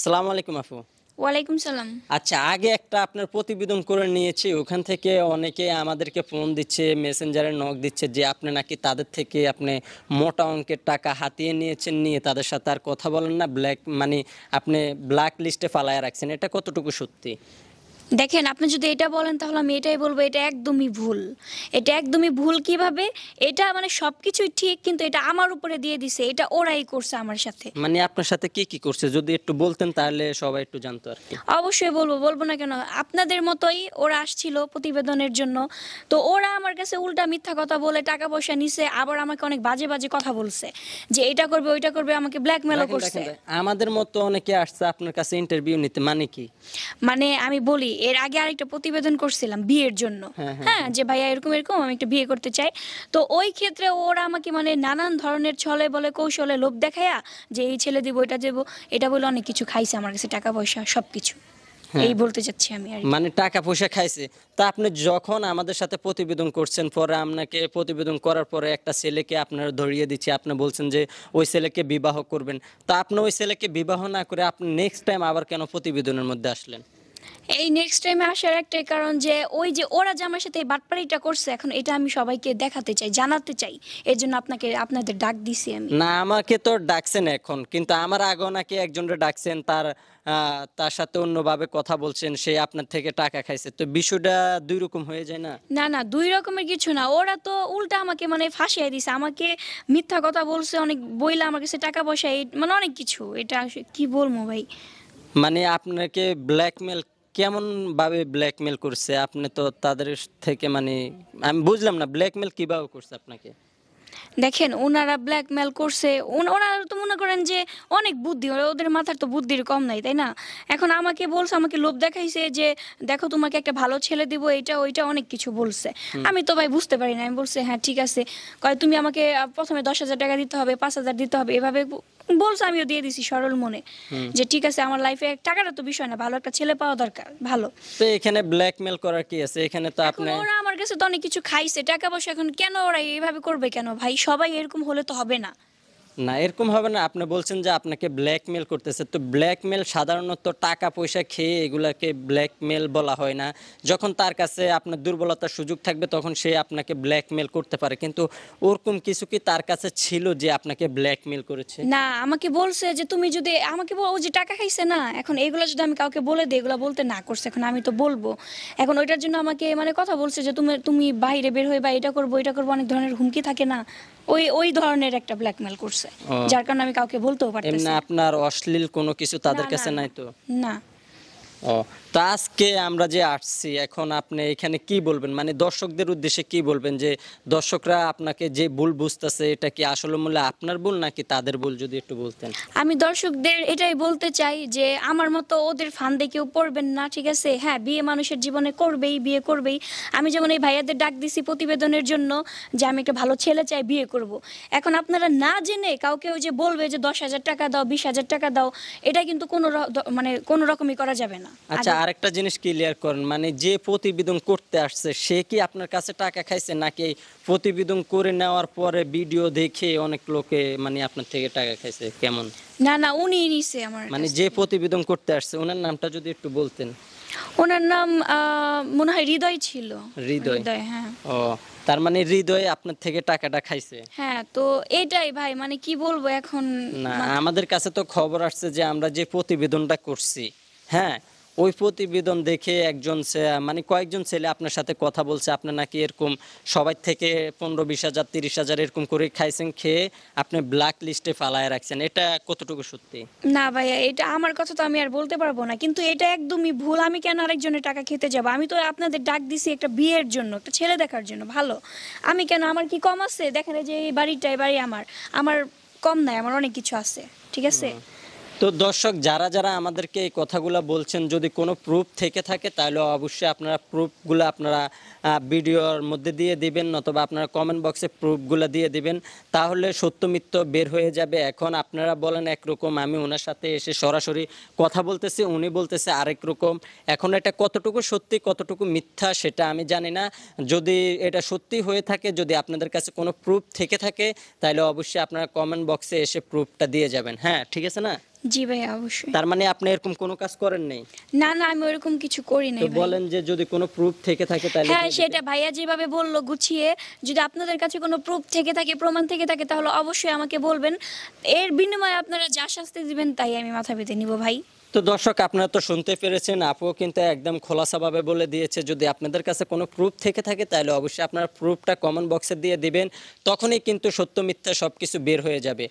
আসসালামু আলাইকুম আপু। ওয়ালাইকুম সালাম। আচ্ছা, আগে একটা আপনার প্রতিবেদন করে নিয়েছি। ওখান থেকে অনেকে আমাদেরকে ফোন দিচ্ছে, মেসেঞ্জারে নক দিচ্ছে যে আপনি নাকি তাদের থেকে মোটা অঙ্কের টাকা হাতিয়ে নিয়েছেন, নিয়ে তাদের সাথে আর কথা বলেন না, ব্ল্যাক মানে আপনি ব্ল্যাক লিস্টে ফালায়া রাখছেন। এটা কতটুকু সত্যি? দেখেন, আপনি যদি এটা বলেন তাহলে আমি এটাই বলবো, এটা একদমই ভুল। এটা একদমই ভুল কিভাবে? এটা মানে সবকিছুই ঠিক, কিন্তু এটা আমার উপরে দিয়ে দিছে। এটা ওরাই করছে আমার সাথে। মানে আপনার সাথে কি করছে যদি একটু বলতেন তাহলে সবাই একটু জানতো আরকি। অবশ্যই বলবো, বলবো না কেন? আপনাদের মতোই ওরা আসছিল প্রতিবেদনের জন্য। তো ওরা আমার কাছে উল্টা মিথ্যা কথা বলে টাকা পয়সা নিছে, আবার আমাকে অনেক বাজে বাজে কথা বলছে যে এটা করবে ওইটা করবে, আমাকে ব্ল্যাকমেলও করছে। আমাদের মতো অনেকে আসছে আপনার কাছে ইন্টারভিউ নিতে, মানে কি? মানে আমি বলি, এর আগে আরেকটা প্রতিবেদন করছিলাম বিয়ের জন্য। হ্যাঁ, যে ভাইয়া এরকম এরকম আমি একটা বিয়ে করতে চাই। তো ওই ক্ষেত্রে ওরা আমাকে মানে নানান ধরনের ছলে বলে কৌশলে লোভ দেখায়া যে এই ছেলে দিব, এটা দেবো, এটা বলে অনেক কিছু খাইছে আমার কাছে, টাকা পয়সা সবকিছু। এই বলতে চাচ্ছি আমি আর মানে টাকা পয়সা খাইছে। তা আপনি যখন আমাদের সাথে প্রতিবেদন করছেন, পরে আপনাকে প্রতিবেদন করার পরে একটা ছেলেকে আপনারা ধরিয়ে দিচ্ছে, আপনি বলছেন যে ওই ছেলেকে বিবাহ করবেন। তা আপনি ওই ছেলেকে বিবাহ না করে আপনি নেক্সট টাইম আবার কেন প্রতিবেদনের মধ্যে আসলেন? এই নেক্সট টাইমে আসার একটাই কারণ যে ওই যে ওরা যে আমার সাথে এই বাটপাড়িটা করছে, এখন এটা আমি সবাইকে দেখাতে চাই, জানাতে চাই। এর জন্য আপনাদের ডাক দিছি আমি। না, আমাকে তো ডাকছেন এখন, কিন্তু আমার আগেও নাকি একজনকে ডাকছেন, তার সাথে অন্যভাবে কথা বলছেন, সে আপনার থেকে টাকা খাইছে। তো বিষয়টা দুই রকম হয়ে যায় না? না না, দুই রকমের কিছু না। ওরা তো উল্টা আমাকে মানে ফাঁসিয়ে দিছে, আমাকে মিথ্যা কথা বলছে অনেক, বইলা আমার কাছে টাকা পয়সা মানে অনেক কিছু। এটা কি বলবো ভাই? মানে আপনাকে ব্ল্যাকমেল কেমন ভাবে ব্ল্যাকমেল করছে? আপনি তো তাদের থেকে মানে আমি বুঝলাম না ব্ল্যাকমেল কিভাবে করছে আপনাকে? দেখেন, ওনারা ব্ল্যাকমেল করছে, ওনারা তো মনে করেন যে অনেক বুদ্ধি, ওদের মাথার তো বুদ্ধির কম নাই, তাই না? এখন আমাকে বলছে, আমাকে লোভ দেখাইছে যে দেখো তোমাকে একটা ভালো ছেলে দিব, এটা ওইটা অনেক কিছু বলছে। আমি তো ভাই বুঝতে পারি না। আমি বলছি হ্যাঁ ঠিক আছে। কয় তুমি আমাকে প্রথমে 10,000 টাকা দিতে হবে, 5,000 দিতে হবে, এভাবে বলছে। আমিও দিয়ে দিছি সরল মনে যে ঠিক আছে, আমার লাইফে টাকাটা তো বিষয় না, ভালো একটা ছেলে পাওয়া দরকার। ভালো তো এখানে ব্ল্যাকমেল করার কি আছে? এখানে তো আপনি ওরা আমার কাছে তো অনেক কিছু খাইছে, টাকা পয়সা। এখন কেন ওরা এইভাবে করবে কেন ভাই? সবাই এরকম হলে তো হবে না। না, এরকম হবে না। আপনি বলছেন যে আপনাকে ব্ল্যাকমেল করতেছে। তো ব্ল্যাকমেল সাধারণত টাকা পয়সা খেয়ে এগুলাকে ব্ল্যাকমেল বলা হয় না। যখন তার কাছে আপনার দুর্বলতার সুযোগ থাকবে তখন সে আপনাকে ব্ল্যাকমেল করতে পারে। কিন্তু ওরকম কিছু কি তার কাছে ছিল যে আপনাকে ব্ল্যাকমেল করেছে? না, আমাকে বলছে যে তুমি যদি আমাকে ও যে টাকা খাইছে না, এখন এগুলো যদি আমি কাউকে বলে দিই, এগুলো বলতে না করছে, এখন আমি তো বলবো। এখন ওইটার জন্য আমাকে মানে কথা বলছে যে তুমি তুমি বাইরে বের হয়ে বা এটা করবো এটা করবো, অনেক ধরনের হুমকি থাকে না, ওই ওই ধরনের একটা ব্ল্যাকমেল করছে। যার কারণে আমি কাউকে বলতেও পারতেছি এমনি না। আপনার অশ্লীল কোনো কিছু তাদের না, কাছে না, নাই তো? না। ও, তো আজকে আমরা যে আসছি, এখন আপনি এখানে কি বলবেন? মানে দর্শকদের উদ্দেশ্যে কি বলবেন যে দর্শকরা আপনাকে যে ভুল বুঝতেছে, এটা কি আসলে মূল্য আপনার ভুল নাকি তাদের ভুল, যদি একটু বলতেন? আমি দর্শকদের এটাই বলতে চাই যে আমার মতো ওদের ফান্দে কেউ পড়বেন না, ঠিক আছে? হ্যাঁ, বিয়ে মানুষের জীবনে করবেই, বিয়ে করবেই। আমি যেমন এই ভাইয়াদের ডাক দিছি প্রতিবেদনের জন্য যে আমি একটা ভালো ছেলে চাই, বিয়ে করব। এখন আপনারা না জেনে কাউকে ওই যে বলবে যে 10,000 টাকা দাও, 20,000 টাকা দাও, এটা কিন্তু মানে কোনো রকমই করা যাবে না। আচ্ছা, আরেকটা জিনিস ক্লিয়ার করেন, মানে যে প্রতিবেদন করতে আসছে সে কি আপনার কাছে টাকা খাইছে, নাকি প্রতিবেদন করে নেওয়ার পরে ভিডিও দেখে অনেক লোকে মানে আপনার থেকে টাকা খাইছে? কেমন? না না, উনি নিছে আমার মানে কাছ যে থেকে। প্রতিবেদন করতে আসছে ওনার নামটা যদি একটু বলতেন। ওনার নাম মনে হয় হৃদয় ছিল। হৃদয়? হ্যাঁ। ও, তার মানে হৃদয় আপনার থেকে টাকাটা খাইছে? হ্যাঁ, তো এটাই ভাই, মানে কি বলবো এখন? না, আমাদের কাছে তো খবর আসছে যে আমরা যে প্রতিবেদনটা করছি, হ্যাঁ, ওই প্রতিবেদন দেখে মানে কয়েকজন ছেলে আপনার সাথে কথা বলছে, আপনার নাকি এরকম সবাই থেকে 15-20,000 30,000 এরকম করে খাইছেন, খেয়ে আপনি ব্ল্যাক লিস্টে ফালায় রাখছেন। এটা কতটুকু সত্যি? না ভাইয়া, এটা আমার কথা তো আমি আর বলতে পারবো না, কিন্তু এটা একদমই ভুল। আমি কেন আরেকজনের টাকা খেতে যাব? আমি তো আপনাদের ডাক দিছি একটা বিয়ের জন্য, একটা ছেলে দেখার জন্য ভালো। আমি কেন, আমার কি কম আছে? দেখেন এই যে এই বাড়িটাই বাড়ি আমার, আমার কম নাই, আমার অনেক কিছু আছে, ঠিক আছে? তো দর্শক যারা যারা আমাদেরকে এই কথাগুলো বলছেন, যদি কোনো প্রুফ থেকে থাকে তাহলে অবশ্যই আপনারা প্রুফগুলো আপনারা ভিডিওর মধ্যে দিয়ে দিবেন, নতুবা আপনারা কমেন্ট বক্সে প্রুফগুলো দিয়ে দিবেন, তাহলে সত্য মিথ্য বের হয়ে যাবে। এখন আপনারা বলেন একরকম, আমি ওনার সাথে এসে সরাসরি কথা বলতেছি, উনি বলতেছে আরেক রকম। এখন এটা কতটুকু সত্যি কতটুকু মিথ্যা সেটা আমি জানি না। যদি এটা সত্যি হয়ে থাকে, যদি আপনাদের কাছে কোনো প্রুফ থেকে থাকে, তাহলে অবশ্যই আপনারা কমেন্ট বক্সে এসে প্রুফটা দিয়ে যাবেন। হ্যাঁ, ঠিক আছে না? জি ভাই অবশ্যই। তার মানে আপনি এরকম কোনো কাজ করেন নাই? না না, আমি ওরকম কিছু করি নাই তো ভাই। বলেন যে যদি কোনো প্রুফ থেকে থাকে তাহলে হ্যাঁ দিয়ে দিবেন। সেটা ভাইয়া যেভাবে বললো গুছিয়ে, যদি আপনাদের কাছে কোনো প্রুফ থেকে থাকে, প্রমাণ থেকে থাকে, তাহলে অবশ্যই আমাকে বলবেন। এর বিনিময়ে আপনারা যা শাস্তি দিবেন তাই আমি মাথা পেতে নিব ভাই। তো দর্শক, আপনারা তো শুনতে পেরেছেন, আপুও কিন্তু একদম খোলাসাভাবে বলে দিয়েছে যদি আপনাদের কাছে কোনো প্রুফ থেকে থাকে তাহলে অবশ্যই আপনারা প্রুফটা কমেন্ট বক্সে দিয়ে দিবেন, তখনই কিন্তু সত্য মিথ্যা সব কিছু বের হয়ে যাবে।